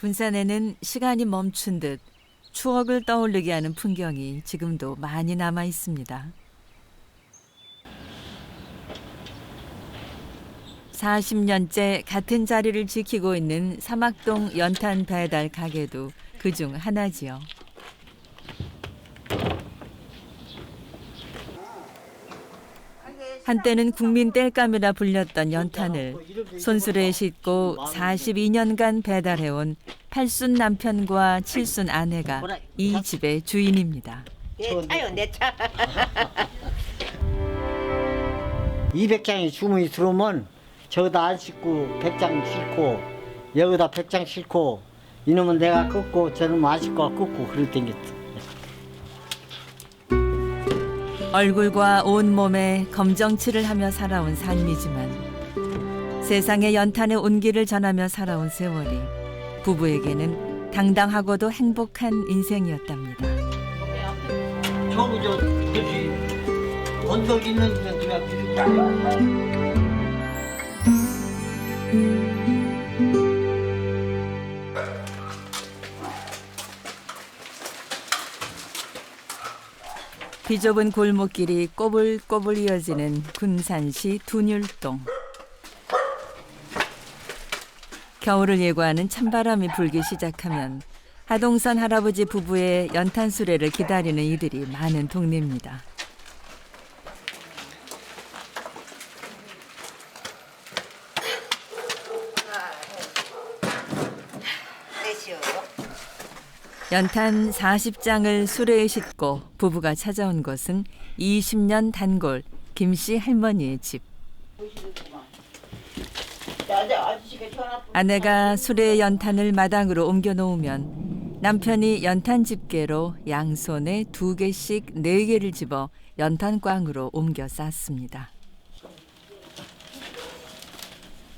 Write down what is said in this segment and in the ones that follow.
군산에는 시간이 멈춘 듯 추억을 떠올리게 하는 풍경이 지금도 많이 남아 있습니다. 40년째 같은 자리를 지키고 있는 사막동 연탄 배달 가게도 그중 하나지요. 한때는 국민 땔감이라 불렸던 연탄을 손수레에 싣고 42년간 배달해온 팔순 남편과 칠순 아내가 이 집의 주인입니다. 내 차요, 내 차. 200장이 주문이 들어오면 저기다 안 싣고 100장 싣고 여기다 100장 싣고 이놈은 내가 끄고 저놈은 안 싣고 끄고 그럴 땡겼어. 얼굴과 온몸에 검정칠을 하며 살아온 삶이지만 세상에 연탄의 온기를 전하며 살아온 세월이 부부에게는 당당하고도 행복한 인생이었답니다. 저기 그지 언덕 있는 데가 그냥 비좁은 골목길이 꼬불꼬불 이어지는 군산시 둔율동. 겨울을 예고하는 찬바람이 불기 시작하면 하동선 할아버지 부부의 연탄 수레를 기다리는 이들이 많은 동네입니다. 연탄 40장을 수레에 싣고 부부가 찾아온 곳은 20년 단골 김씨 할머니의 집. 아내가 수레에 연탄을 마당으로 옮겨 놓으면 남편이 연탄 집게로 양손에 2개씩 4개를 집어 연탄꽝으로 옮겨 쌓습니다.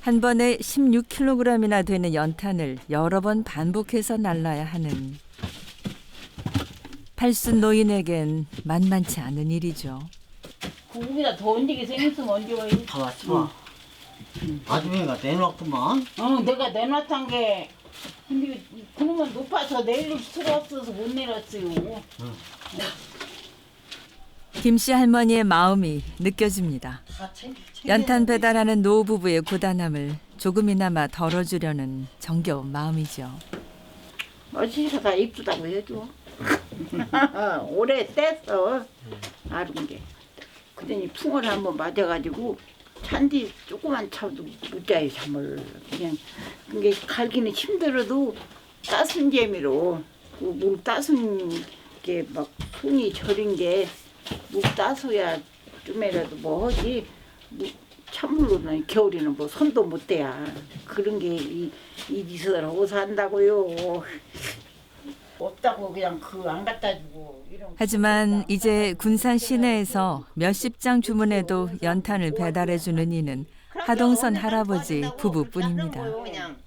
한 번에 16kg이나 되는 연탄을 여러 번 반복해서 날라야 하는 팔순 노인에겐 만만치 않은 일이죠. 구급이다 더 얹게 생겼으면 얹어. 다 왔어. 아줌마가 내놓았구만. 내가 내놨던 게 근데 그러면 높아서 내릴 수가 없어서 못 내렸어요. 김씨 할머니의 마음이 느껴집니다. 연탄 배달하는 노부부의 고단함을 조금이나마 덜어주려는 정겨운 마음이죠. 어찌서 다 이쁘다고 해줘. 오래 뗐어. 아른 게. 그러니 풍을 한번 맞아가지고 찬디 조그만 차도 묻자요 잠을. 그냥 그게 갈기는 힘들어도 따순 재미로 물 따순 게 막 손이 저린 게 물 따서야 좀이라도 뭐 하지. 찬물로는 겨울에는 뭐 손도 못 대야. 그런 게 이 짓을 하고 산다고요. 없다고 그냥 안 갖다 주고 이런. 하지만 이제 군산 시내에서 몇십 장 주문해도 연탄을 배달해주는 이는 하동선 할아버지 부부뿐입니다.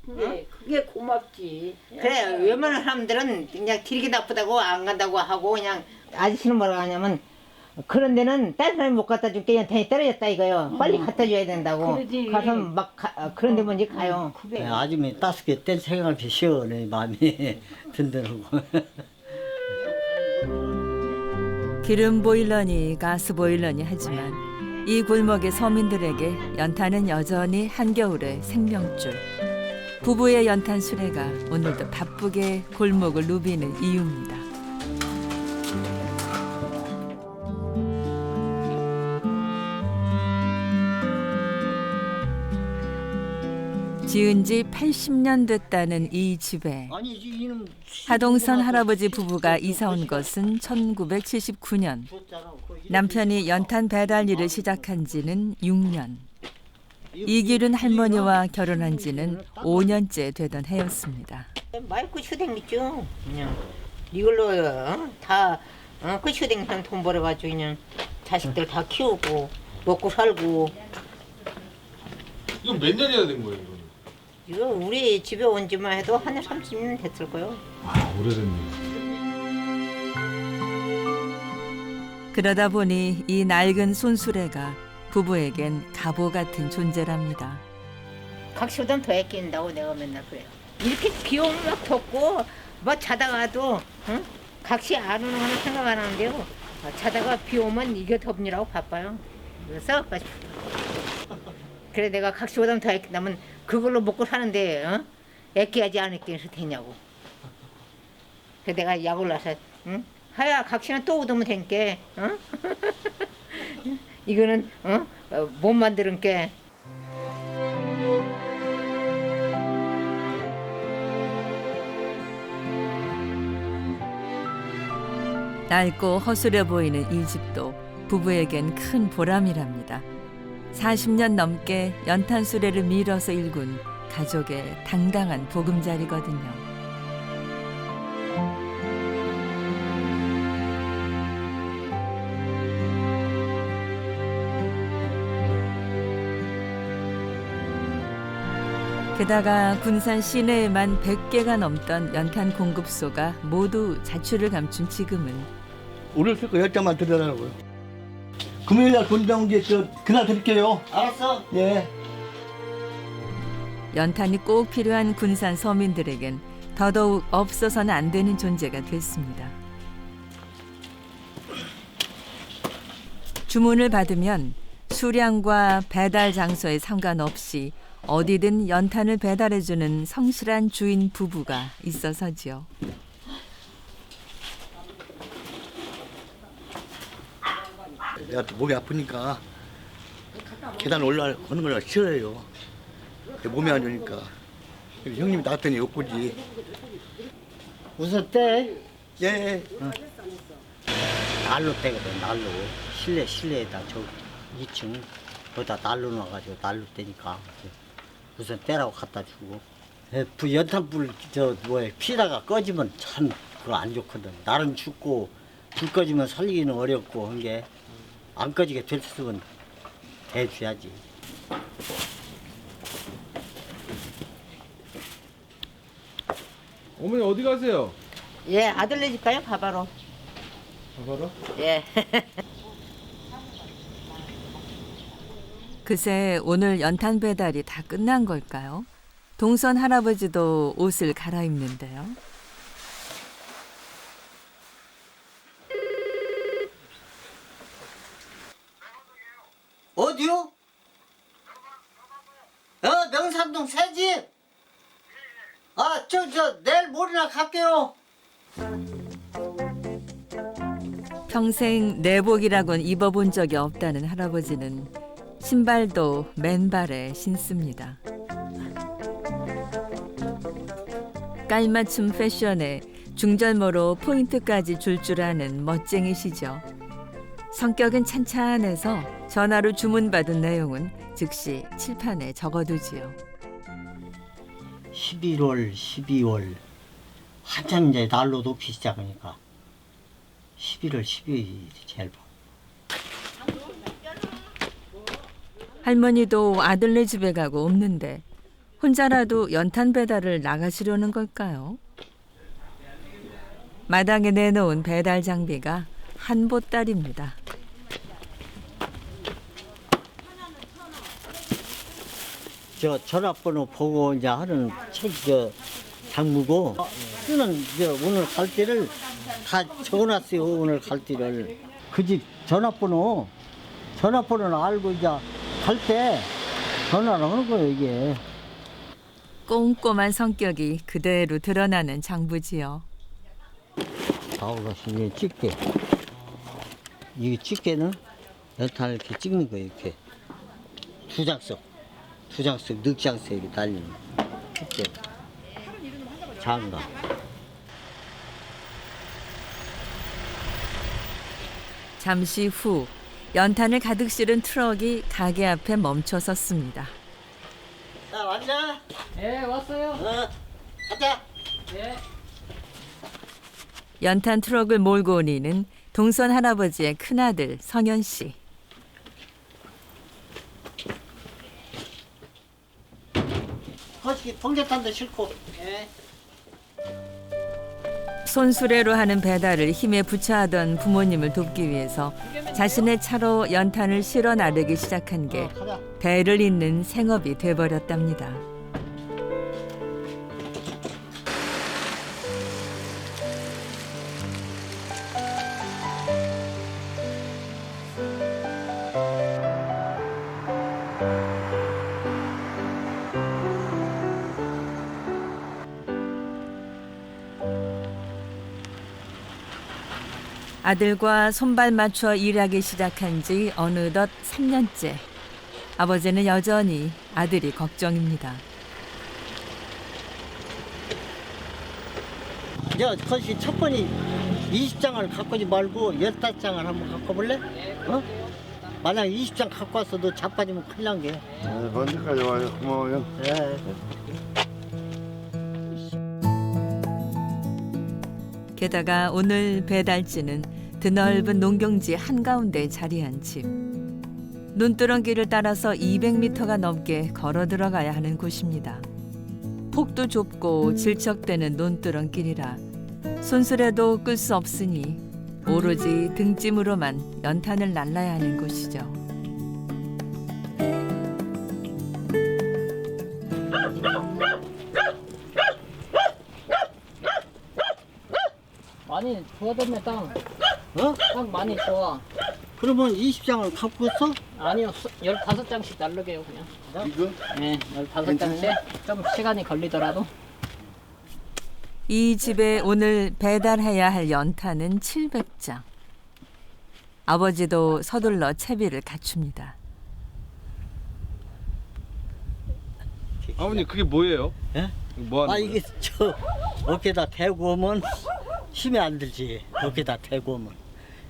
그게 고맙지. 그래, 웬만한 사람들은 그냥 길게 나쁘다고 안 간다고 하고 그냥 아저씨는 뭐라고 하냐면 그런 데는 다른 사람이 못 갖다 줄게 연탄이 떨어졌다 이거요. 빨리 갖다 줘야 된다고. 그러지. 가서 막 그런 데 먼저 가요. 그래. 아줌마 따숩게 뗀 생각이 시원해 마음이 든든하고. 기름 보일러니 가스 보일러니 하지만 이 골목의 서민들에게 연탄은 여전히 한겨울의 생명줄. 부부의 연탄 수레가 오늘도 바쁘게 골목을 누비는 이유입니다. 지은 지 80년 됐다는 이 집에 아니지 이놈 하동선 할아버지 부부가 이사 온 것은 1979년. 남편이 연탄 배달 일을 시작한 지는 6년. 이기륜 할머니와 결혼한 지는 5년째 되던 해였습니다. 마이크 휴댕이죠. 그냥 이걸로 다그 휴댕선 돈 벌어가지고 그냥 자식들 다 키우고 먹고 살고. 이건 몇 년이나 된 거예요, 이거는? 이거 우리 집에 온 지만 해도 한 30년 됐을 거요. 아, 오래됐네. 그러다 보니 이 낡은 손수레가 부부에겐 갑오 같은 존재랍니다. 각시보단 더 아낀다고 내가 맨날 그래요. 이렇게 비 오면 막 덥고 뭐 자다가도 응? 각시 안 오는 거는 생각 안 하는데요. 자다가 비 오면 이게 덥니라고 바빠요. 그래서 그래 내가 각시보다 더 애끼다면 그걸로 먹고 사는데 어? 애끼하지 안 애끼해서 되냐고. 그래 내가 약 올라서 응? 하야 각시는 또 얻으면 된게 어? 이거는 어? 못 만드는 게 낡고 허술해 보이는 이 집도 부부에겐 큰 보람이랍니다. 40년 넘게 연탄 수레를 밀어서 일군 가족의 당당한 보금자리거든요. 게다가 군산 시내에만 100개가 넘던 연탄 공급소가 모두 자취를 감춘 지금은 오늘 쓸 거 10장만 드리라고요. 금요일날 돈 나온 게 그날 드릴게요. 알았어. 예. 연탄이 꼭 필요한 군산 서민들에겐 더더욱 없어서는 안 되는 존재가 됐습니다. 주문을 받으면 수량과 배달 장소에 상관없이 어디든 연탄을 배달해주는 성실한 주인 부부가 있어서지요. 내가 또 목이 아프니까 계단 올라가는 걸 싫어해요. 몸이 안 좋으니까. 형님이 나한테는 욕보지. 우선 때 예. 난로 떼거든. 난로. 실내에다 저 2층 거기다 난로 놔가지고 난로 떼니까 우선 떼라고 갖다 주고. 연탄불 피다가 꺼지면 참 그거 안 좋거든. 날은 춥고 불 꺼지면 살리기는 어렵고 한 게 안 꺼지게 됐으면 대줘야지. 어머니 어디 가세요? 예 아들네 집 가요 바바로. 바바로? 예. 그새 오늘 연탄 배달이 다 끝난 걸까요? 동선 할아버지도 옷을 갈아입는데요. 어디요? 명산동 새집. 내일 모레나 갈게요. 평생 내복이라곤 입어본 적이 없다는 할아버지는 신발도 맨발에 신습니다. 깔맞춤 패션에 중절모로 포인트까지 줄 아는 멋쟁이시죠. 성격은 찬찬해서 전화로 주문받은 내용은 즉시 칠판에 적어두지요. 11월, 12월 한참 이제 난로 높이 시작하니까 11월, 12월이 제일 봐. 할머니도 아들네 집에 가고 없는데 혼자라도 연탄 배달을 나가시려는 걸까요? 마당에 내놓은 배달 장비가 한 보따리입니다. 전화번호 보고 이제 하는 장무고 쓰는 오늘 갈 때를 다 적어놨어요. 오늘 갈 때를 그 집 전화번호는 알고 이제 갈 때 전화를 하는 거예요 이게. 꼼꼼한 성격이 그대로 드러나는 장부지요. 아우가시 이게 집게. 이 집게는 연탄을 이렇게 찍는 거예요 이렇게. 두 장씩 늑장씩 이렇게 달리는 집게. 장갑. 잠시 후 연탄을 가득 실은 트럭이 가게 앞에 멈춰 섰습니다. 자, 왔냐? 네, 왔어요. 가자. 연탄 트럭을 몰고 온 이는 동선 할아버지의 큰아들 성현 씨. 거시기 봉제탄도 싫고. 손수레로 하는 배달을 힘에 부처하던 부모님을 돕기 위해서 자신의 차로 연탄을 실어 나르기 시작한 게 가자. 배를 잇는 생업이 돼버렸답니다. 아들과 손발 맞춰 일하기 시작한 지 어느덧 3년째. 아버지는 여전히 아들이 걱정입니다. 야, 거시 첫 번이 20장을 갖고 오지 말고 15장을 한번 갖고 볼래? 어? 만약 20장 갖고 와서 너 자빠지면 큰일 난 게. 네, 언제까지 와요? 고마워요. 네. 게다가 오늘 배달지는 드넓은 농경지 한가운데 자리한 집. 논두렁길을 따라서 200m가 넘게 걸어 들어가야 하는 곳입니다. 폭도 좁고 질척대는 논두렁길이라 손수레도 끌 수 없으니 오로지 등짐으로만 연탄을 날라야 하는 곳이죠. 많이 좋아졌네 땅. 어? 땅 많이 좋아. 그러면 20장을 갖고 있어? 아니요 15장씩 날르게요 그냥. 이거? 네 15장씩 좀 시간이 걸리더라도. 이 집에 오늘 배달해야 할 연탄은 700장. 아버지도 서둘러 채비를 갖춥니다. 아버님 그게 뭐예요? 예? 뭐 하는 아, 거예요? 이게 저 어깨다 대고 오면 힘이 안 들지. 어깨다 대고 오면.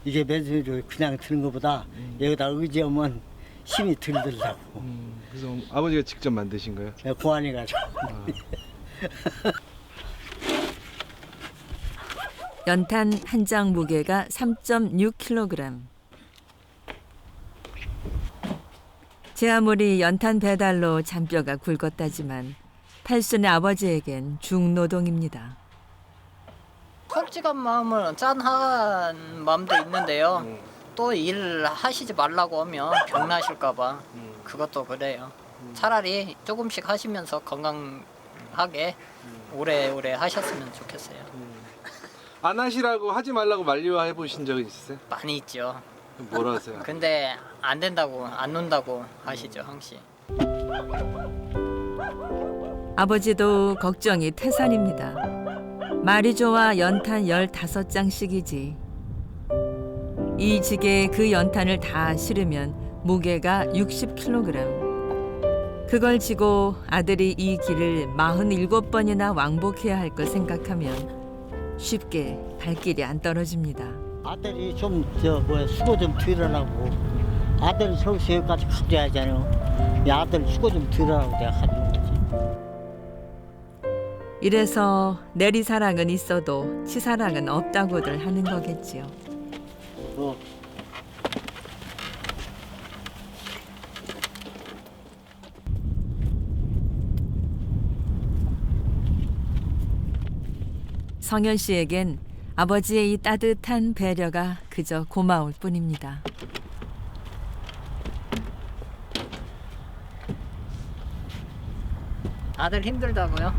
이게 맨손으로 그냥 드는 것보다 여기다 의지하면 힘이 덜 들다고. 그래서 아버지가 직접 만드신 거예요? 내가 고안해가지고. 연탄 한 장 무게가 3.6kg. 제 아무리 연탄 배달로 잔뼈가 굵었다지만 팔순의 아버지에겐 중노동입니다. 솔직한 마음은 짠한 마음도 있는데요. 또 일 하시지 말라고 하면 병 나실까봐 그것도 그래요. 차라리 조금씩 하시면서 건강하게 오래오래 하셨으면 좋겠어요. 안 하시라고 하지 말라고 만류해 보신 적이 있으세요? 많이 있죠. 뭐라 하세요? 근데 안 된다고 안 논다고 하시죠 항시. 아버지도 걱정이 태산입니다. 말이 좋아 연탄 15장씩이지. 이 지게에 그 연탄을 다 실으면 무게가 60kg. 그걸 지고 아들이 이 길을 47번이나 왕복해야 할 걸 생각하면 쉽게 발길이 안 떨어집니다. 아들이 좀 수고 좀 덜하라고. 아들이 저기서 여기까지 가져야 하잖아요. 이 아들 수고 좀 덜하라고 내가 가지고 거지. 이래서 내리사랑은 있어도 치사랑은 없다고들 하는 거겠지요. 성현 씨에겐 아버지의 이 따뜻한 배려가 그저 고마울 뿐입니다. 아들 힘들다고요?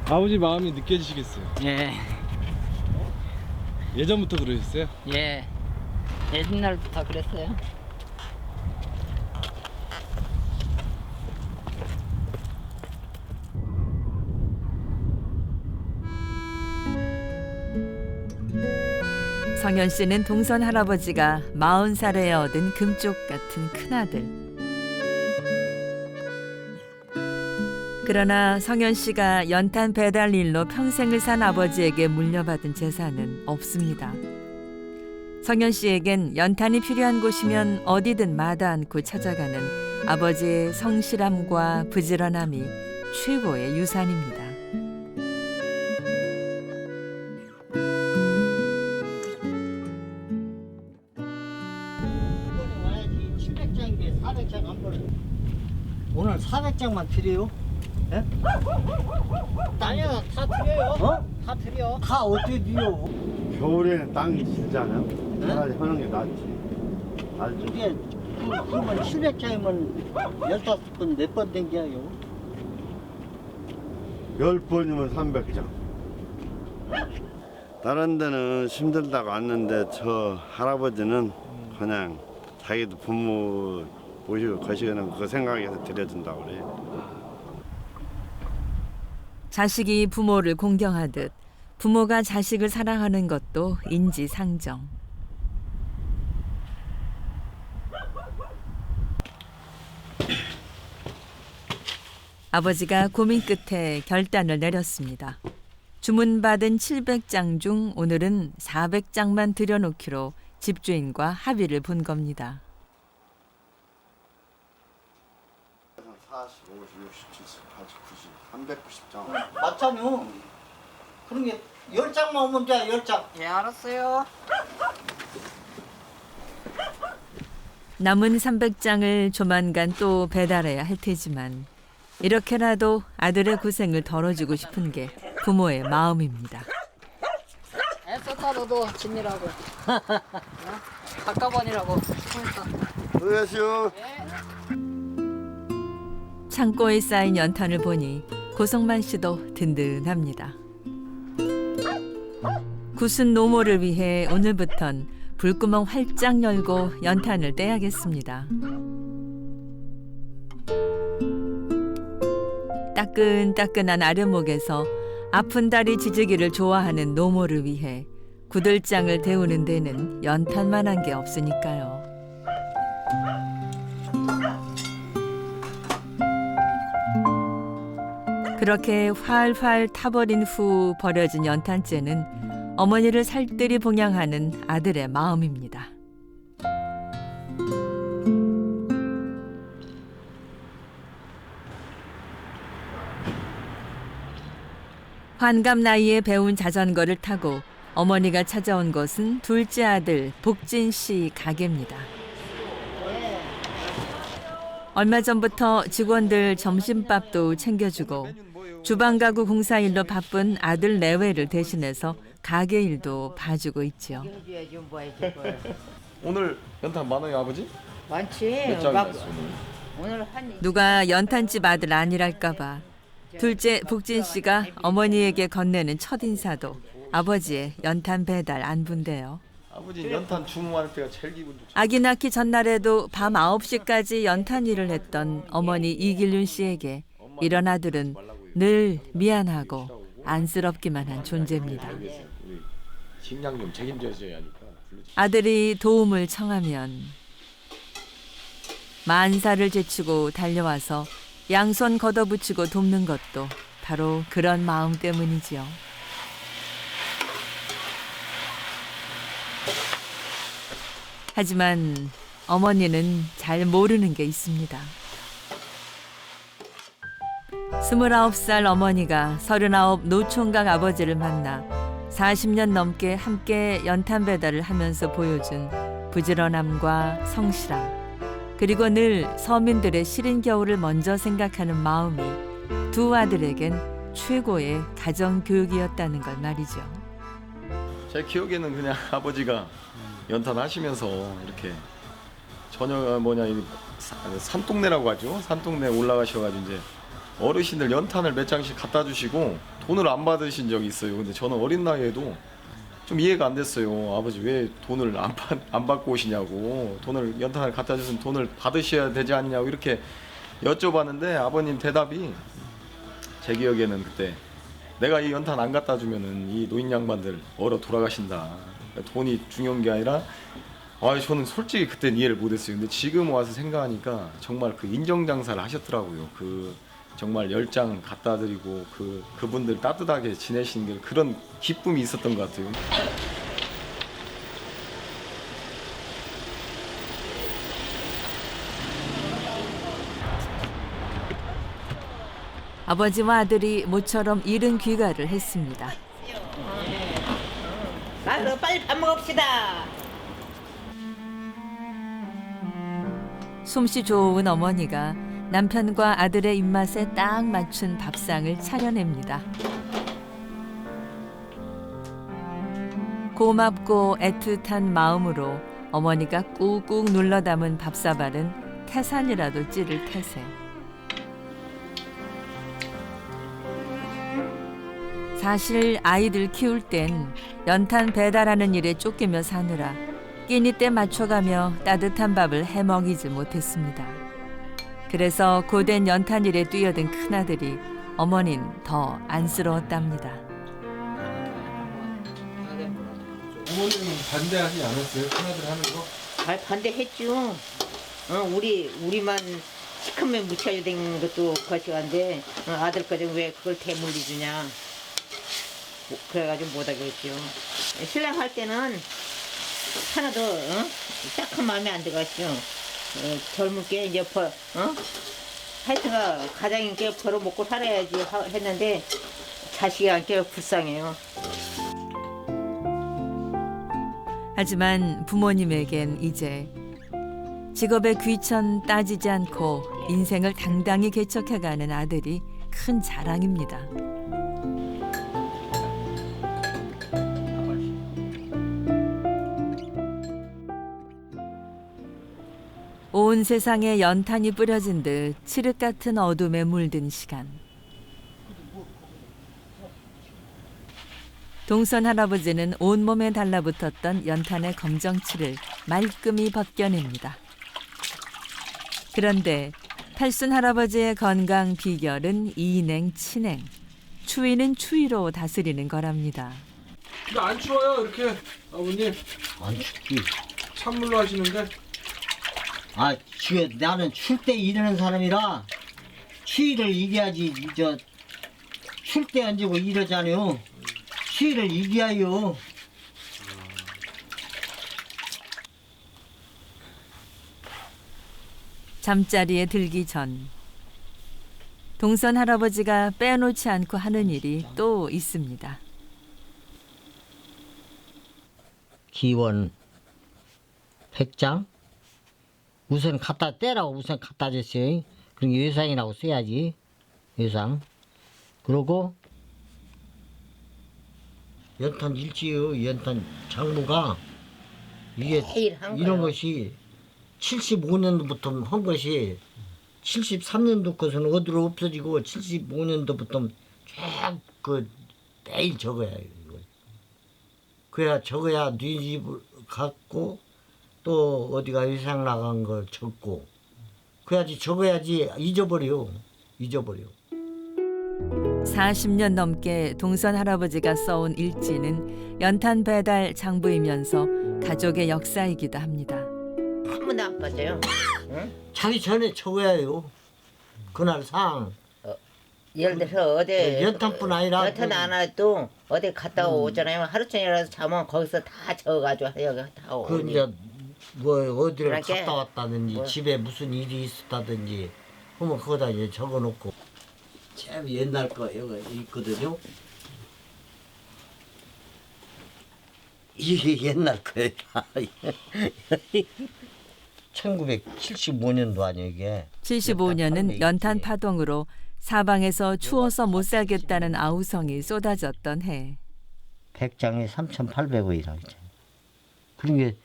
아버지 마음이 느껴지시겠어요? 예. 예전부터 그러셨어요? 예. 옛날부터 그랬어요. 성현 씨는 동선 할아버지가 40살에 얻은 금쪽 같은 큰아들. 그러나 성현 씨가 연탄 배달 일로 평생을 산 아버지에게 물려받은 재산은 없습니다. 성현 씨에겐 연탄이 필요한 곳이면 어디든 마다 않고 찾아가는 아버지의 성실함과 부지런함이 최고의 유산입니다. 이번에 와야지 700장인데 400장 한 번에. 오늘 400장만 드려요? 예? 아니요, 다 드려요. 어? 다 드려. 다 어떻게 드려? 겨울에는 땅이 질잖아요. 차라리 하는 게 낫지. 알죠? 이게 그러면 700장이면 15번 몇 번 댕겨요? 10번이면 300장. 다른 데는 힘들다고 왔는데 저 할아버지는 그냥 자기도 부모 모시고 거시기는 그 생각해서 드려준다고 그래요. 자식이 부모를 공경하듯 부모가 자식을 사랑하는 것도 인지상정. 아버지가 고민 끝에 결단을 내렸습니다. 주문받은 700장 중 오늘은 400장만 들여놓기로 집주인과 합의를 본 겁니다. 40, 50, 60, 70, 80, 90, 390장. 맞잖요. 그런 게 10장만 오면 돼, 10장. 예, 알았어요. 남은 300장을 조만간 또 배달해야 할 테지만 이렇게라도 아들의 고생을 덜어주고 싶은 게 부모의 마음입니다. 애썼다 너도 집이라고. 가까번이라고. 수고하세요. 창고에 쌓인 연탄을 보니 고성만 씨도 든든합니다. 굳은 노모를 위해 오늘부턴 불구멍 활짝 열고 연탄을 떼야겠습니다. 따끈따끈한 아랫목에서 아픈 다리 지지기를 좋아하는 노모를 위해 구들장을 데우는 데는 연탄만한 게 없으니까요. 그렇게 활활 타버린 후 버려진 연탄재는 어머니를 살뜰히 봉양하는 아들의 마음입니다. 환갑 나이에 배운 자전거를 타고 어머니가 찾아온 곳은 둘째 아들 복진 씨 가게입니다. 얼마 전부터 직원들 점심밥도 챙겨주고 주방 가구 공사 일로 바쁜 아들 내외를 대신해서 가게 일도 봐주고 있죠. 오늘 연탄 많아요, 아버지? 많지. 몇 장이 막 났어, 오늘 한 누가 연탄집 아들 아니랄까봐 둘째 복진 씨가 어머니에게 건네는 첫 인사도 아버지의 연탄 배달 안부인데요. 아버지 연탄 주문할 때가 제일 기분 좋죠. 아기 낳기 전날에도 밤 9시까지 연탄 일을 했던 어머니 이길륜 씨에게 이런 아들은 늘 미안하고 안쓰럽기만 한 존재입니다. 우리 식량 좀 책임져줘야 하니까. 아들이 도움을 청하면 만사를 제치고 달려와서 양손 걷어붙이고 돕는 것도 바로 그런 마음 때문이지요. 하지만 어머니는 잘 모르는 게 있습니다. 29살 어머니가 39 노총각 아버지를 만나 40년 넘게 함께 연탄 배달을 하면서 보여준 부지런함과 성실함, 그리고 늘 서민들의 시린 겨울을 먼저 생각하는 마음이 두 아들에겐 최고의 가정 교육이었다는 걸 말이죠. 제 기억에는 그냥 아버지가 연탄 하시면서 이렇게 저녁 산동네라고 하죠. 산동네 올라가셔가지고 이제 어르신들 연탄을 몇 장씩 갖다 주시고 돈을 안 받으신 적이 있어요. 근데 저는 어린 나이에도 좀 이해가 안 됐어요. 아버지 왜 돈을 안 받고 오시냐고, 돈을 연탄을 갖다 주신 돈을 받으셔야 되지 않냐고 이렇게 여쭤봤는데 아버님 대답이 제 기억에는 그때 내가 이 연탄 안 갖다 주면은 이 노인 양반들 얼어 돌아가신다. 돈이 중요한 게 아니라 저는 솔직히 그땐 이해를 못했어요. 근데 지금 와서 생각하니까 정말 그 인정장사를 하셨더라고요. 그 정말 10장 갖다 드리고 그분들 따뜻하게 지내시는 게 그런 기쁨이 있었던 것 같아요. 아버지와 아들이 모처럼 이른 귀가를 했습니다. 나도 빨리 밥 먹읍시다. 솜씨 좋은 어머니가 남편과 아들의 입맛에 딱 맞춘 밥상을 차려냅니다. 고맙고 애틋한 마음으로 어머니가 꾹꾹 눌러 담은 밥사발은 태산이라도 찌를 태세. 사실 아이들 키울 땐 연탄 배달하는 일에 쫓기며 사느라 끼니 때 맞춰가며 따뜻한 밥을 해먹이지 못했습니다. 그래서 고된 연탄 일에 뛰어든 큰아들이 어머닌 더 안쓰러웠답니다. 부모님은 반대하지 않았어요? 큰아들 하는 거? 아, 반대했죠. 우리만 시커먼 묻혀야 되는 것도 거시한데 아들 거좀 왜 그걸 대물리 주냐. 그래가지고 못하겠죠. 신랑 할 때는 하나도 딱한 마음에 안 들어갔죠. 젊게 이제 하여튼가 가장님께 벌어먹고 살아야지 했는데 자식한테 불쌍해요. 하지만 부모님에겐 이제 직업의 귀천 따지지 않고 인생을 당당히 개척해가는 아들이 큰 자랑입니다. 온 세상에 연탄이 뿌려진 듯 칠흑 같은 어둠에 물든 시간. 동선 할아버지는 온몸에 달라붙었던 연탄의 검정칠을 말끔히 벗겨냅니다. 그런데 팔순 할아버지의 건강 비결은 이냉 치냉, 추위는 추위로 다스리는 거랍니다. 근데 안 추워요 이렇게 아버님? 안 춥지. 찬물로 하시는데? 아, 나는 출 때 일하는 사람이라 추위를 이겨야지. 출 때 앉고 이러잖아요. 추위를 이겨야요. 잠자리에 들기 전 동선 할아버지가 빼놓지 않고 하는 일이 또 있습니다. 기원 100장 우선 갖다 떼라고 우선 갖다 줬어요. 그럼 예상이라고 써야지. 예상. 그러고 연탄 일지요. 연탄 장부가 이게 매일 한 이런 거예요. 것이 75년도부터 한 것이 73년도 것은 어디로 없어지고 75년도부터 쭉 매일 적어야 해요. 이거. 그래야 적어야 네 집을 갖고 또 어디가 이상 나간 걸 적고 그래야지 적어야지 잊어버려. 40년 넘게 동선 할아버지가 써온 일지는 연탄 배달 장부이면서 가족의 역사이기도 합니다. 한 번도 안 빠져요. 자기 전에 적어야 해요. 그날 상황. 예를 들어서 어디 연탄뿐 아니라 연탄 안 와도 어디 갔다 오잖아요. 하루 종일이라도 자면 거기서 다 적어가지고 여기 다 그 오니. 이제 뭐 어디를 그러니까 갔다 왔다든지 뭐. 집에 무슨 일이 있었다든지 그러면 그거다 이제 적어놓고 참 옛날 거 여기 있거든요. 이게 옛날 거예요. 1975년도 아니에요 이게. 75년은 연탄 파동으로 사방에서 추워서 못 살겠다는 아우성이 쏟아졌던 해. 100장에 3,800원이라 이제. 그런 게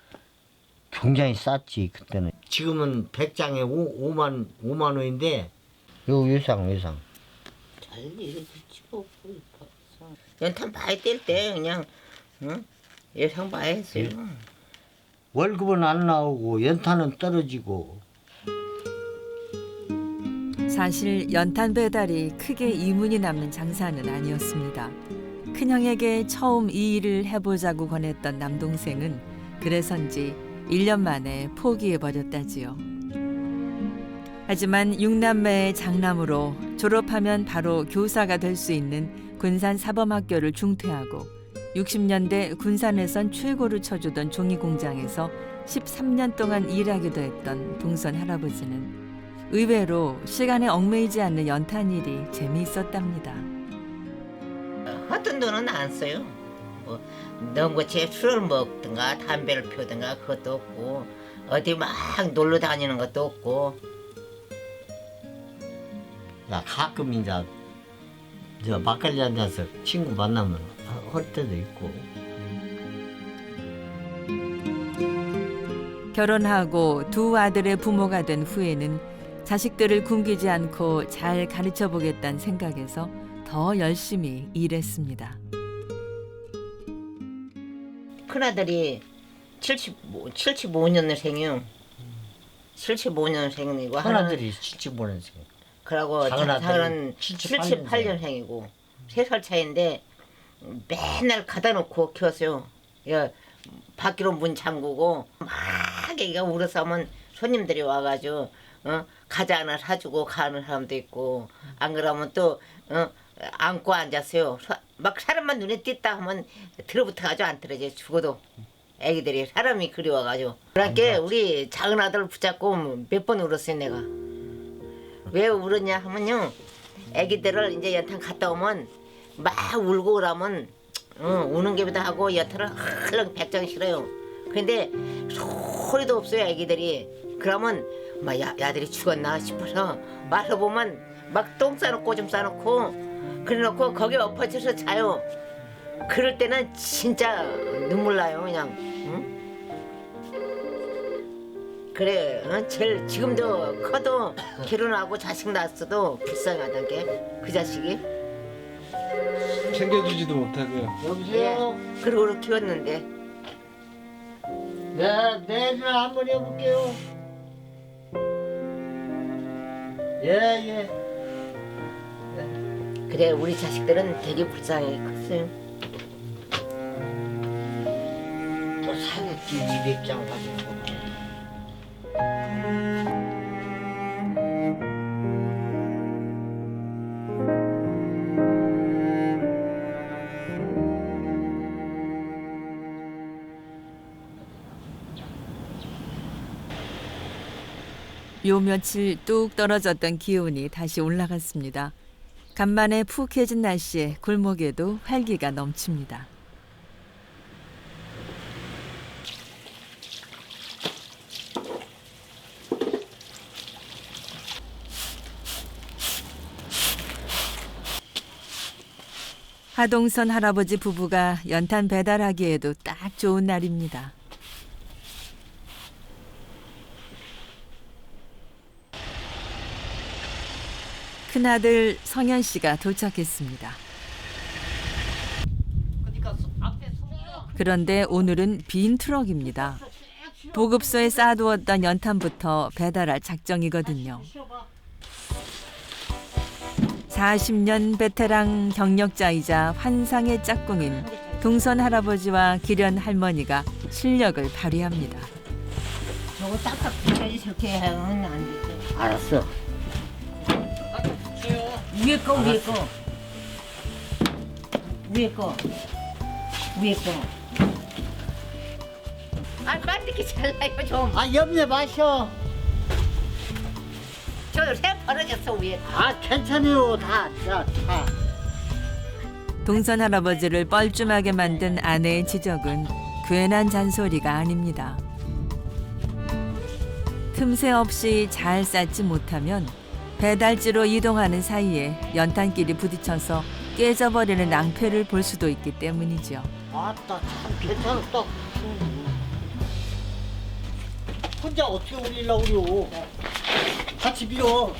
굉장히 쌌지 그때는. 지금은 100장에 5만 원인데 요 예상. 잘 이렇게 치고 연탄 많이 뗄 때 그냥 예상 많이 했어요. 월급은 안 나오고 연탄은 떨어지고. 사실 연탄 배달이 크게 이문이 남는 장사는 아니었습니다. 큰형에게 처음 이 일을 해보자고 권했던 남동생은 그래서인지 1년 만에 포기해버렸다지요. 하지만 6남매의 장남으로 졸업하면 바로 교사가 될 수 있는 군산사범학교를 중퇴하고 60년대 군산에선 최고를 쳐주던 종이공장에서 13년 동안 일하기도 했던 동선 할아버지는 의외로 시간에 얽매이지 않는 연탄일이 재미있었답니다. 어떤 돈은 안 써요. 뭐 넘고치에 술을 먹든가 담배를 피우든가 그것도 없고 어디 막 놀러 다니는 것도 없고. 나 가끔 이제 저 막걸리 앉아서 친구 만나면 할 때도 있고. 결혼하고 두 아들의 부모가 된 후에는 자식들을 굶기지 않고 잘 가르쳐 보겠다는 생각에서 더 열심히 일했습니다. 큰아들이 75년생이요. 75년생이고 하나들이 75년생. 그러고 작은 아들은 작은 78년생이고 3살 차이인데 맨날 가다 놓고 키웠어요. 야, 밖으로 문 잠그고 막 애기가 울어서 하면 손님들이 와가지고 과자 하나 사주고 가는 사람도 있고 안 그러면 또 안고 앉았어요. 막 사람만 눈에 띄다 하면 들어붙어가지고 안 떨어져 죽어도 애기들이 사람이 그리워가지고 그러니까 우리 작은 아들 붙잡고 몇 번 울었어요 내가. 왜 울었냐 하면요 애기들을 이제 연탄 갔다 오면 막 울고 그러면 우는 게보다 하고 여태를 헐렁 백장 싫어요. 그런데 소리도 없어요 애기들이. 그러면 막 야들이 죽었나 싶어서 와서 보면 막 똥 싸놓고 오줌 싸놓고 그래놓고 거기에 엎어져서 자요. 그럴 때는 진짜 눈물 나요 그냥. 응? 그래 제일 지금도 커도 결혼하고 자식 낳았어도 불쌍하단 게그 자식이. 챙겨주지도 못하고요. 여보세요? 그러고 키웠는데. 네, 내일 한번 해볼게요. 예. 그래 우리 자식들은 되게 불쌍하게 컸어요. 또 사겠지 200장 가지고. 요 며칠 뚝 떨어졌던 기온이 다시 올라갔습니다. 간만에 푹해진 날씨에 골목에도 활기가 넘칩니다. 하동선 할아버지 부부가 연탄 배달하기에도 딱 좋은 날입니다. 큰아들 성현 씨가 도착했습니다. 그런데 오늘은 빈 트럭입니다. 보급소에 쌓아두었던 연탄부터 배달할 작정이거든요. 40년 베테랑 경력자이자 환상의 짝꿍인 동선 할아버지와 기련 할머니가 실력을 발휘합니다. 저거 딱딱 붙여야지 저렇게 하면 안 되지. 알았어. 위에 거. 아 빨리 이렇게 잘라요 좀. 아 염려 마셔. 저새 벌어졌어 위에. 아 괜찮아요 다. 동선 할아버지를 뻘쭘하게 만든 아내의 지적은 괜한 잔소리가 아닙니다. 틈새 없이 잘 쌓지 못하면 배달지로 이동하는 사이에 연탄끼리 부딪혀서 깨져버리는 낭패를 볼 수도 있기 때문이죠. 아따 참 괜찮았다. 혼자 어떻게 올리려고 그래요. 같이 밀어.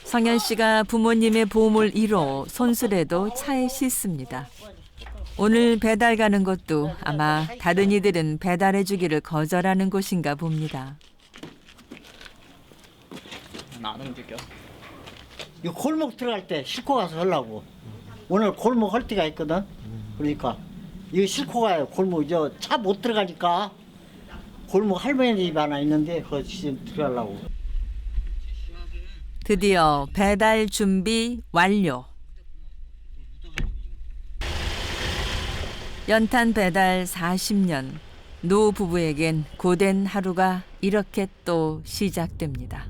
성현 씨가 부모님의 보물 1호 손수레도 차에 싣습니다. 오늘 배달 가는 곳도 아마 다른 이들은 배달해 주기를 거절하는 곳인가 봅니다. 안 움직여. 이 골목 들어갈 때 싣고 가서 하려고. 오늘 골목 할 때가 있거든. 그러니까 이거 싣고 가요. 골목 차 못 들어가니까 골목 할머니 집 하나 있는데 거기 들어가려고. 드디어 배달 준비 완료. 연탄 배달 40년. 노 부부에겐 고된 하루가 이렇게 또 시작됩니다.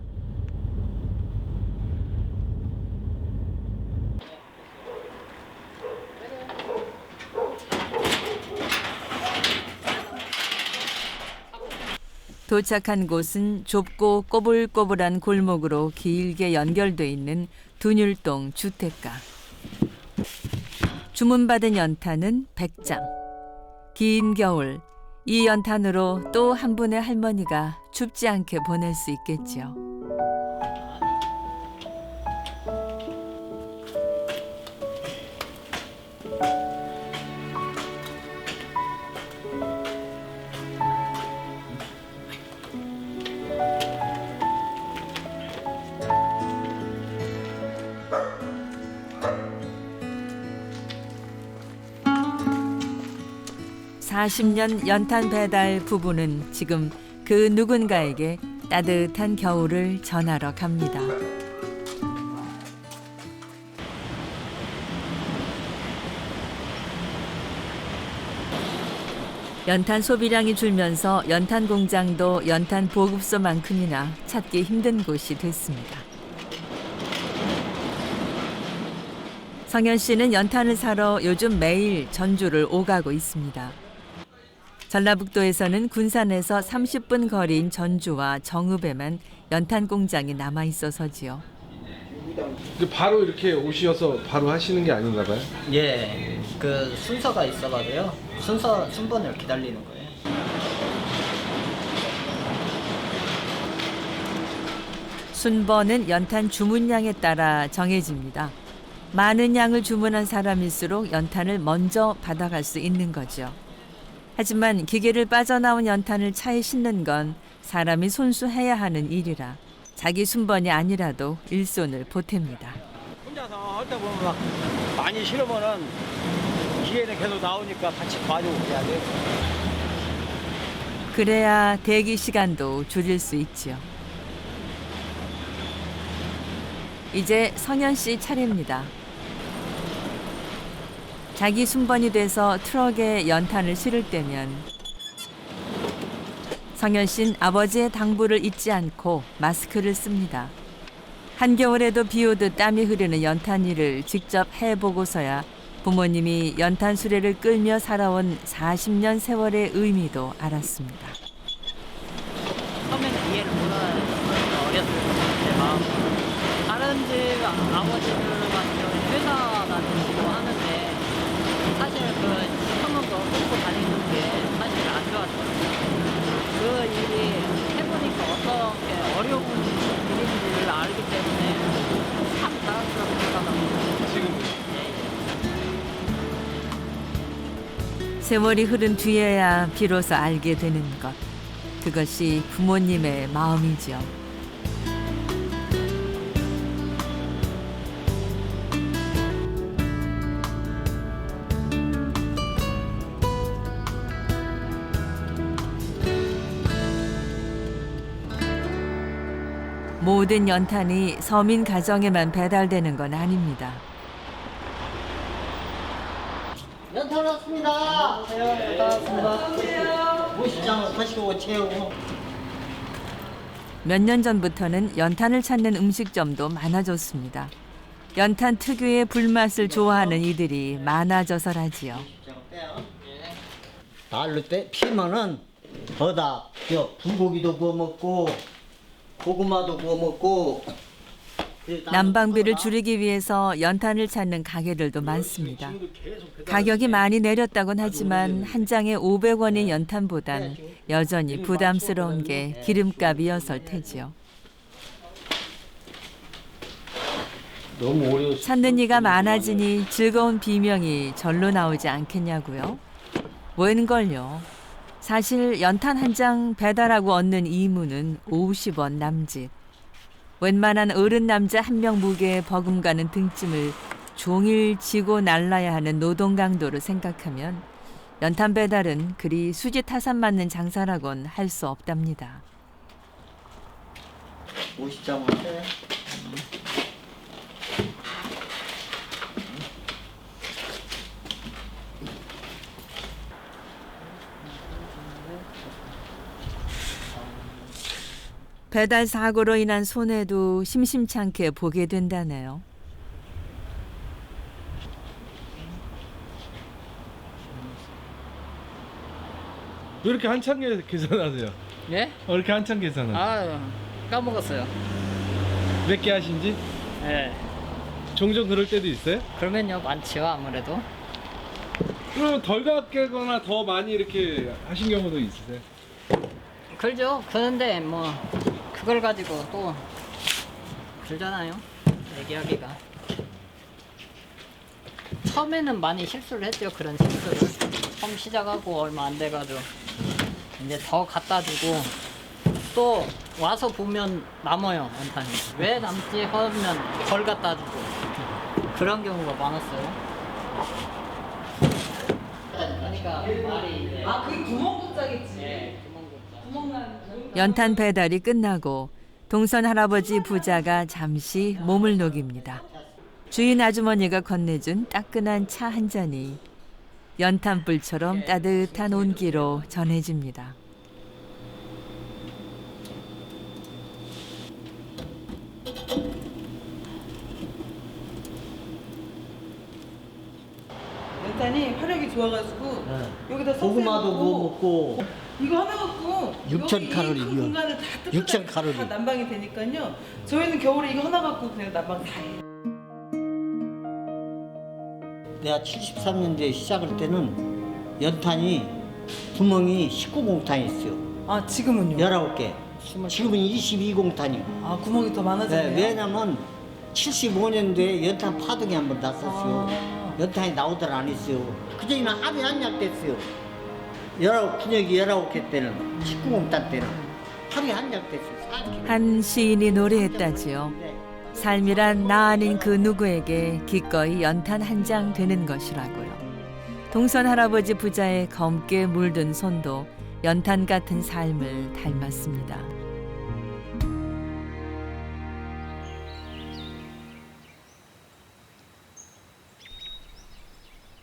도착한 곳은 좁고 꼬불꼬불한 골목으로 길게 연결돼 있는 둔율동 주택가. 주문받은 연탄은 100장. 긴 겨울, 이 연탄으로 또 한 분의 할머니가 춥지 않게 보낼 수 있겠죠. 40년 연탄 배달 부부는 지금 그 누군가에게 따뜻한 겨울을 전하러 갑니다. 연탄 소비량이 줄면서 연탄 공장도 연탄 보급소만큼이나 찾기 힘든 곳이 됐습니다. 성현 씨는 연탄을 사러 요즘 매일 전주를 오가고 있습니다. 전라북도에서는 군산에서 30분 거리인 전주와 정읍에만 연탄 공장이 남아 있어서지요. 바로 이렇게 오셔서 바로 하시는 게 아닌가 봐요? 예, 그 순서가 있어가지고요. 순번을 기다리는 거예요. 순번은 연탄 주문량에 따라 정해집니다. 많은 양을 주문한 사람일수록 연탄을 먼저 받아갈 수 있는 거죠. 하지만 기계를 빠져나온 연탄을 차에 싣는 건 사람이 손수해야 하는 일이라 자기 순번이 아니라도 일손을 보탭니다. 혼자서 하다 보면 막 많이 싫으면은 기회는 계속 나오니까 같이 봐주고 그래야 돼. 그래야 대기 시간도 줄일 수 있지요. 이제 성현 씨 차례입니다. 자기 순번이 돼서 트럭에 연탄을 실을 때면 성현 씨는 아버지의 당부를 잊지 않고 마스크를 씁니다. 한겨울에도 비 오듯 땀이 흐르는 연탄 일을 직접 해보고서야 부모님이 연탄 수레를 끌며 살아온 40년 세월의 의미도 알았습니다. 처음에는 이해를 못하는 어렸을 때 제 마음. 다른 집 아버지들 같은 경우는 회사 다니시고 하는데 사실 그 시커먼 거 끌고 다니는 게 사실 안 좋았어요. 그 일이 해보니까 어떻게 어려운 일인지를 알기 때문에 참 자랑스럽게 생각합니다. 지금 세월이 흐른 뒤에야 비로소 알게 되는 것. 그것이 부모님의 마음이죠. 모든 연탄이 서민 가정에만 배달되는 건 아닙니다. 연탄 왔습니다. 안녕하세요. 50장을 가시고 채우고. 몇 년 전부터는 연탄을 찾는 음식점도 많아졌습니다. 연탄 특유의 불맛을 좋아하는 이들이 많아져서라지요. 날로 때 피면은 거다 불고기도 구워 먹고 고구마도 구워 먹고. 난방비를 줄이기 위해서 연탄을 찾는 가게들도 많습니다. 가격이 많이 내렸다곤 하지만 한 장에 500원인 연탄보단 여전히 부담스러운 게 기름값이어서일 테지요. 찾는 이가 많아지니 즐거운 비명이 절로 나오지 않겠냐고요? 웬걸요? 사실 연탄 한 장 배달하고 얻는 이문은 50원 남짓. 웬만한 어른 남자 한 명 무게의 버금가는 등짐을 종일 지고 날라야 하는 노동 강도를 생각하면 연탄 배달은 그리 수지 타산 맞는 장사라곤 할 수 없답니다. 50장 왔대. 배달 사고로 인한 손해도 심심치 않게 보게 된다네요. 왜 이렇게 한참 계산하세요? 예? 왜 이렇게 한참 계산을? 아 까먹었어요. 몇 개 하신지? 예. 종종 그럴 때도 있어요? 그러면요 많지요 아무래도. 그럼 덜 갖게거나 더 많이 이렇게 하신 경우도 있으세요? 그러죠. 그런데 뭐 그걸 가지고 또 그러잖아요. 얘기하기가. 처음에는 많이 실수를 했죠. 그런 실수를. 처음 시작하고 얼마 안 돼가지고 이제 더 갖다 주고 또 와서 보면 남아요. 연탄이. 왜 남지 하면 덜 갖다 주고 그런 경우가 많았어요. 하니까 말이 이제. 아, 그게 구멍국자겠지. 네, 구멍국자. 연탄 배달이 끝나고 동선 할아버지 부자가 잠시 몸을 녹입니다. 주인 아주머니가 건네준 따끈한 차 한 잔이 연탄불처럼 따뜻한 온기로 전해집니다. 연탄이 화력이 좋아가지고 여기다 고구마도 섞어놓고 먹고 이거 하나 갖고 6,000 여기 칼로리 이 공간을 다 6,000 칼로리. 다 난방이 되니까요. 저희는 겨울에 이거 하나 갖고 그냥 난방 다 해요. 내가 73년도에 시작할 때는 연탄이 구멍이 19공탄이 있어요. 아, 지금은요? 19개. 지금은 22공탄이요. 아, 구멍이 더 많아졌네요. 왜냐면 75년도에 연탄 파동이 한번 났었어요. 연탄이 나오더라 안 했어요. 그전에는 하루에 한 약 됐어요. 19, 19개 때는 19공탄 때는 하루에 한 약 됐어요. 한 시인이 노래했다지요. 삶이란 나 아닌 그 누구에게 기꺼이 연탄 한 장 되는 것이라고요. 동선 할아버지 부자의 검게 물든 손도 연탄 같은 삶을 닮았습니다.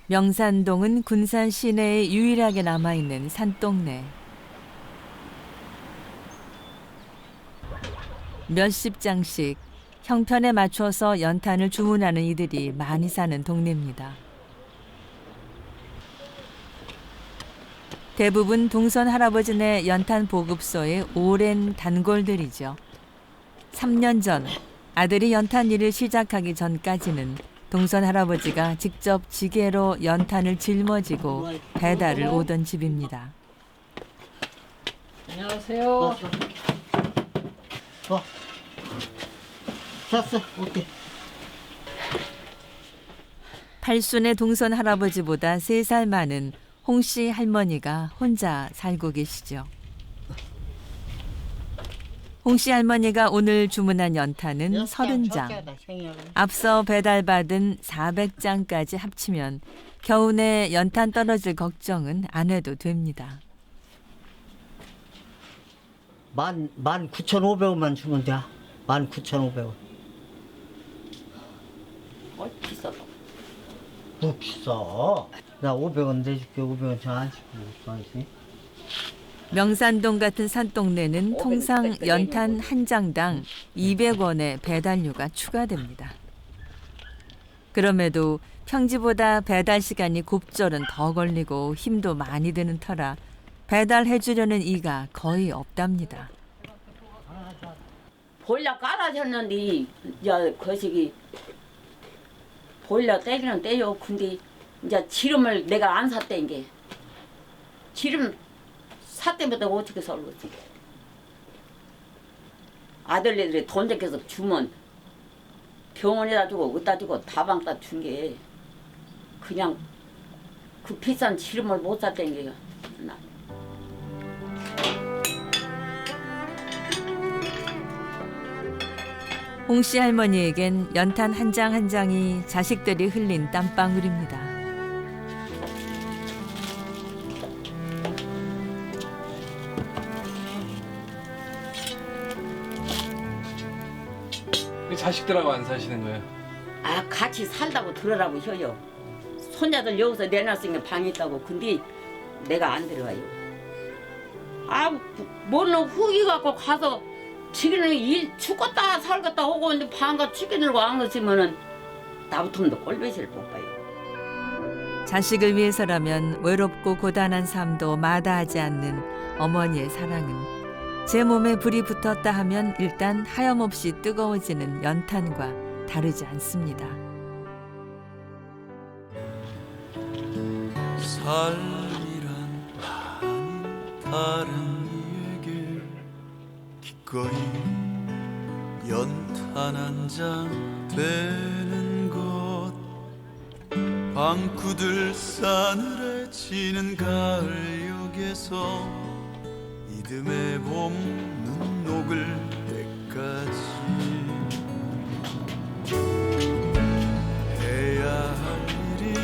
명산동은 군산 시내에 유일하게 남아있는 산동네. 몇십 장씩 형편에 맞춰서 연탄을 주문하는 이들이 많이 사는 동네입니다. 대부분 동선 할아버지네 연탄 보급소의 오랜 단골들이죠. 3년 전 아들이 연탄 일을 시작하기 전까지는 동선 할아버지가 직접 지게로 연탄을 짊어지고 배달을 오던 집입니다. 안녕하세요. 샀어. 오케이. 팔순의 동선 할아버지보다 3살 많은 홍씨 할머니가 혼자 살고 계시죠. 홍씨 할머니가 오늘 주문한 연탄은 30장. 앞서 배달받은 400장까지 합치면 겨우내 연탄 떨어질 걱정은 안 해도 됩니다. 19,500원만 주면 돼. 19,500원. 비싸다. 뭐 비싸? 나 500원 내줄게. 500원 저 안 주고. 명산동 같은 산동네는 통상 연탄 한 장당 200원의 배달료가 추가됩니다. 그럼에도 평지보다 배달 시간이 곱절은 더 걸리고 힘도 많이 드는 터라 배달해 주려는 이가 거의 없답니다. 보일러 깔아줬는데 이제 거시기 보일러 떼기는 떼요. 근데 이제 지름을 내가 안 샀댄 게 지름 샀때부터 어떻게 살겠지. 아들네들이 돈 적혀서 주면 병원에다 주고 어디다 주고 다방다 준 게 그냥 그 비싼 지름을 못 샀댄 게 나. 홍씨 할머니에겐 연탄 한 장 한 장이 자식들이 흘린 땀방울입니다. 자식들하고 안 사시는 거예요? 아, 같이 살다고 들으라고 해요. 손자들 여기서 내놨으니까 방이 있다고. 근데 내가 안 들어가요. 아, 뭐는 후기 갖고 가서 지기는 일 죽었다 살겠다 하고 있는데 방가 죽이들고 안 갔으면은 나부터는 꼴배시를 못 봐요. 자식을 위해서라면 외롭고 고단한 삶도 마다하지 않는 어머니의 사랑은 제 몸에 불이 붙었다 하면 일단 하염없이 뜨거워지는 연탄과 다르지 않습니다. 삶이란 다른 이에게 기꺼이 연탄 한 장 되는 것 방구들 싸늘해지는 가을역에서 이듬해 봄 눈 녹을 때까지 해야 할 일이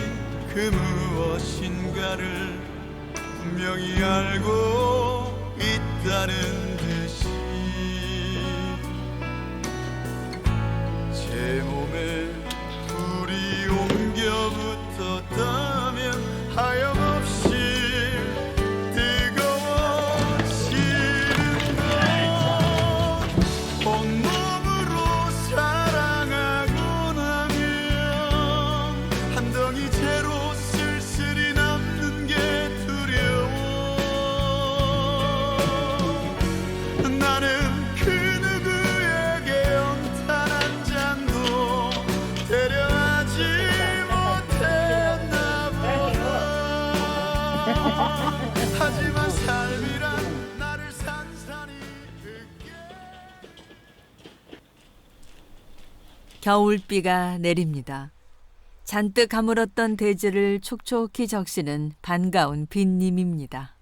그 무엇인가를 분명히 알고 있다는 듯이 제 몸에 불이 옮겨 붙었다면 하염없이 뜨거워지는 것 온몸으로 사랑하고 나면 한 덩이 채로 쓸쓸히 남는 게 두려워 나는 그 누구에게 연탄한 잔도 데려가지 못했나 보다 하지만 삶이란 나를 산산히 겨울비가 내립니다. 잔뜩 가물었던 대지를 촉촉히 적시는 반가운 빗님입니다.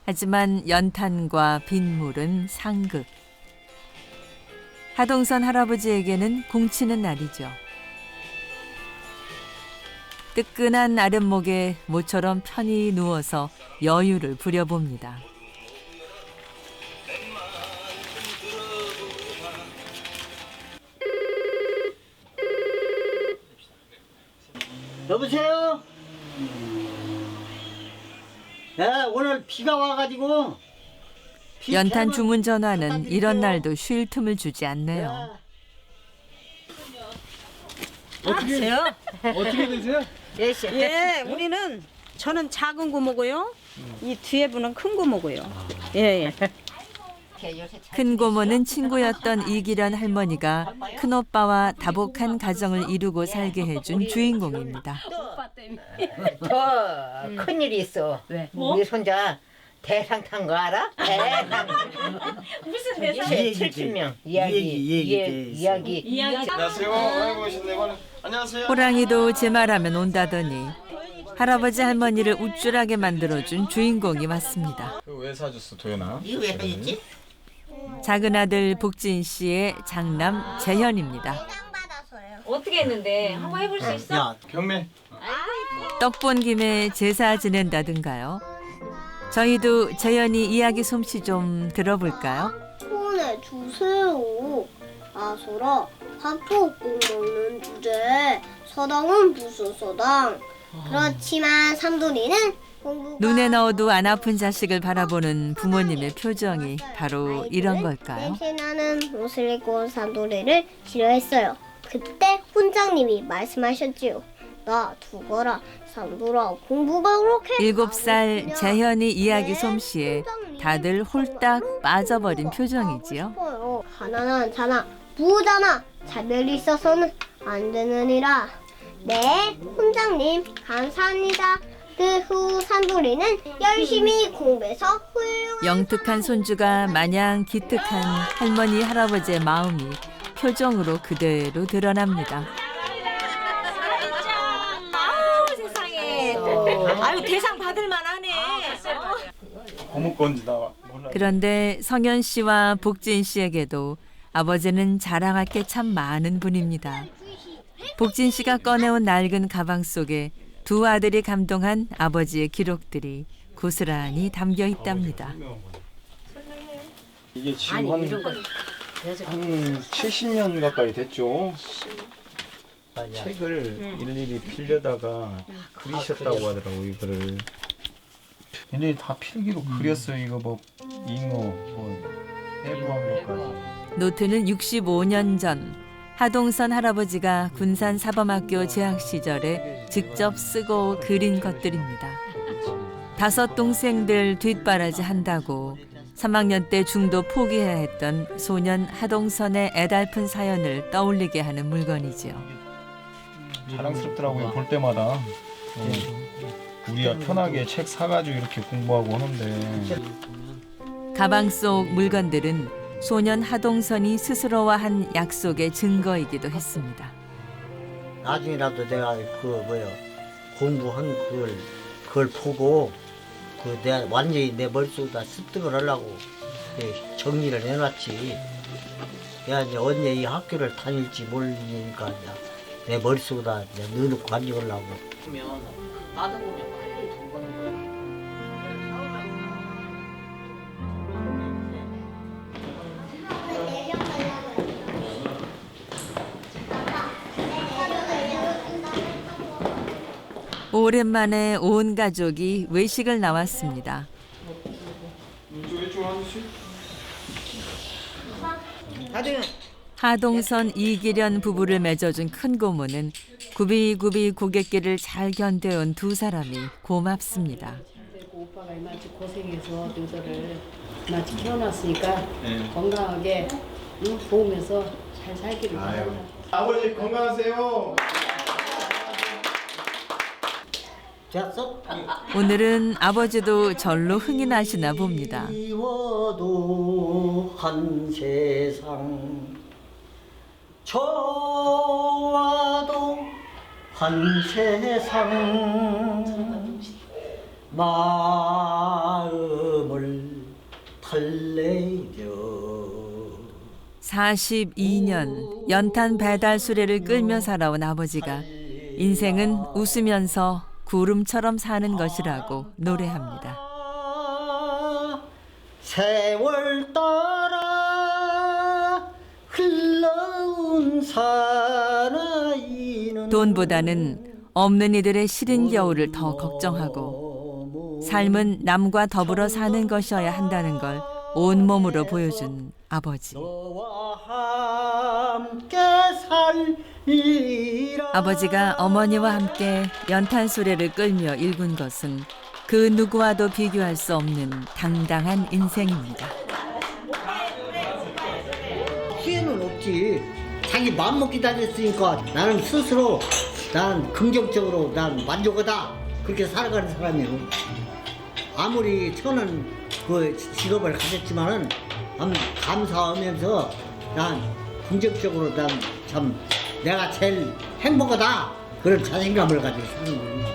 하지만 연탄과 빗물은 상극. 하동선 할아버지에게는 공치는 날이죠. 뜨끈한 아랫목에 모처럼 편히 누워서 여유를 부려봅니다. 여보세요? 오늘 비가 와가지고 연탄 주문 전화는 이런 날도 쉴 틈을 주지 않네요. 어떻게 되세요? 예, 우리는 저는 작은 거 먹어요. 이 뒤에 분은 큰 거 먹어요. 예. 큰 고모는 친구였던 이기련 할머니가 큰오빠와 다복한 가정을 이루고 살게 해준 주인공입니다. 더 큰일이 있어. 우리 손자 대상 탄 거 알아? 대상. 무슨 대상? 70명. 이야기. 안녕하세요. 아이고 신내관. 안녕하세요. 호랑이도 제 말하면 온다더니 할아버지 할머니를 우쭐하게 만들어준 주인공이 왔습니다. 왜 사줬어 도연아? 이거 왜 해줬지? 작은 아들 복진 씨의 장남 재현입니다. 어떻게 했는데 한번 해볼 수 있어? 야, 경매. 떡 본 김에 제사 지낸다든가요. 저희도 재현이 이야기 솜씨 좀 들어볼까요? 보내주세요. 아소라 밥도 꼭 먹는 주제에 서당은 무슨 서당. 그렇지만 삼돌이는 공부가 눈에 넣어도 안 아픈 자식을 바라보는 부모님의 표정이 바로 이런 걸까요? 냄새나는 옷을 입고 온 삼돌이를 싫어했어요. 그때 훈장님이 말씀하셨지요. 나 두거라 삼돌아 공부가 그렇게 7살 재현이 이야기 솜씨에 다들 홀딱 빠져버린 표정이지요. 싶어요. 가난한 자나 부자나 차별이 있어서는 안 되느니라. 네, 훈장님 감사합니다. 그 후 산돌이는 열심히 공부해서 훌륭한 영특한 손주가 마냥 기특한 할머니 할아버지의 마음이 표정으로 그대로 드러납니다. 아우 세상에. 아유 대상 받을 만하네. 고무 건지 나 몰라. 그런데 성현 씨와 복진 씨에게도 아버지는 자랑할 게 참 많은 분입니다. 복진 씨가 꺼내온 낡은 가방 속에 두 아들이 감동한 아버지의 기록들이 고스란히 담겨 있답니다. 이게 지금 한 70년 가까이 됐죠. 책을 일일이 필려다가 그리셨다고 하더라고 이거를. 얘네 다 필기로 그렸어요. 이거 뭐 잉어 뭐 해부한 것까지. 노트는 65년 전 하동선 할아버지가 군산 사범학교 재학 시절에 직접 쓰고 그린 것들입니다. 5 동생들 뒷바라지 한다고 3학년 때 중도 포기해야 했던 소년 하동선의 애달픈 사연을 떠올리게 하는 물건이지요. 자랑스럽더라고요. 볼 때마다. 우리가 편하게 책 사가지고 이렇게 공부하고 하는데. 가방 속 물건들은 소년 하동선이 스스로와 한 약속의 증거이기도 했습니다. 나중에라도 내가 공부한 그걸 보고 내가 완전히 내 머릿속에다 습득을 하려고 정리를 해놨지. 내가 이제 언제 이 학교를 다닐지 모르니까 내 머릿속에다 넣어놓고 가져오려고. 오랜만에 온 가족이 외식을 나왔습니다. 이쪽 하나씩. 하동선 이기련 부부를 맺어준 큰 고모는 굽이굽이 고갯길을 잘 견뎌온 두 사람이 고맙습니다. 오빠가 이만치 고생해서 너희들을 이만치 키워놨으니까 건강하게 도우면서 잘 살기를 바랍니다. 아버지 건강하세요. 됐어? 오늘은 아버지도 절로 흥이 나시나 봅니다. 미워도 한 세상 좋아도 한 세상 마음을 달래려 42년 연탄 배달 수레를 끌며 살아온 아버지가 인생은 웃으면서 구름처럼 사는 것이라고 노래합니다. 세월 따라 흘러온 사나이는 돈보다는 없는 이들의 시린 겨울을 더 걱정하고 삶은 남과 더불어 사는 것이어야 한다는 걸 온몸으로 보여준 아버지. 아버지가 어머니와 함께 연탄 수레를 끌며 일군 것은 그 누구와도 비교할 수 없는 당당한 인생입니다. 후회는 없지. 자기 마음먹기 다녔으니까 나는 스스로 난 긍정적으로 난 만족하다 그렇게 살아가는 사람이에요. 아무리 저는 그 직업을 가졌지만은 감사하면서 난 긍정적으로 난 참 내가 제일 행복하다 그런 자신감을 가지고 사는 거예요.